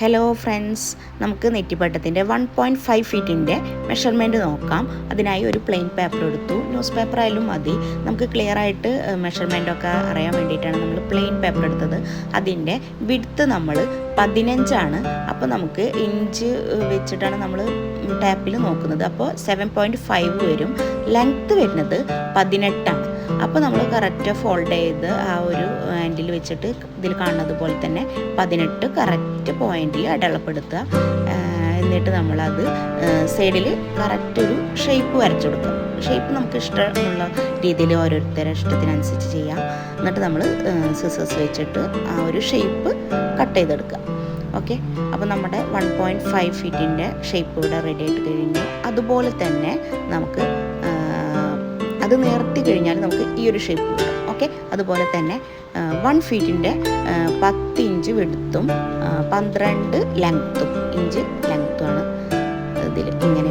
Hello friends, നമുക്ക് നെറ്റിപ്പട്ടത്തിൻ്റെ 1.5 ഫീറ്റിൻ്റെ measurement നോക്കാം. അതിനായി ഒരു പ്ലെയിൻ പേപ്പർ എടുത്തു. ന്യൂസ് പേപ്പർ ആയാലും മതി. നമുക്ക് ക്ലിയർ ആയിട്ട് മെഷർമെൻറ്റൊക്കെ അറിയാൻ വേണ്ടിയിട്ടാണ് നമ്മൾ പ്ലെയിൻ പേപ്പർ എടുത്തത്. അതിൻ്റെ വിഡ്ത്ത് നമ്മൾ 15 ആണ്. അപ്പോൾ നമുക്ക് ഇഞ്ച് വെച്ചിട്ടാണ് നമ്മൾ ടാപ്പിൽ നോക്കുന്നത്. അപ്പോൾ 7.5 വരും. ലെങ്ത്ത് വരുന്നത് 18 ആണ്. അപ്പോൾ നമ്മൾ കറക്റ്റ് ഫോൾഡ് ചെയ്ത് ആ ഒരു ഹാൻഡിൽ വെച്ചിട്ട് ഇതിൽ കാണുന്നത് പോലെ തന്നെ 18 കറക്റ്റ് പോയിൻ്റിൽ അടയാളപ്പെടുത്തുക. എന്നിട്ട് നമ്മളത് സൈഡിൽ കറക്റ്റ് ഒരു ഷേപ്പ് വരച്ചു കൊടുക്കുക. ഷേപ്പ് നമുക്ക് ഇഷ്ടമുള്ള രീതിയിൽ ഓരോരുത്തരുടെ ഇഷ്ടത്തിനനുസരിച്ച് ചെയ്യാം. എന്നിട്ട് നമ്മൾ സിസേഴ്സ് വെച്ചിട്ട് ആ ഒരു ഷേപ്പ് കട്ട് ചെയ്തെടുക്കുക. ഓക്കെ, അപ്പോൾ നമ്മുടെ 1.5 ഫീറ്റിൻ്റെ ഷേപ്പ് ഇവിടെ റെഡി ആയിട്ട് കഴിഞ്ഞു. അതുപോലെ തന്നെ നമുക്ക് അത് നേർത്തി കഴിഞ്ഞാൽ നമുക്ക് ഈ ഒരു ഷേപ്പ് കിട്ടും. ഓക്കെ, അതുപോലെ തന്നെ 1 ഫീറ്റിൻ്റെ 10 ഇഞ്ച് വെടുത്തും 12 ലെങ്ത്തും ഇഞ്ച് ലെങ്ത്തുമാണ് ഇതിൽ ഇങ്ങനെ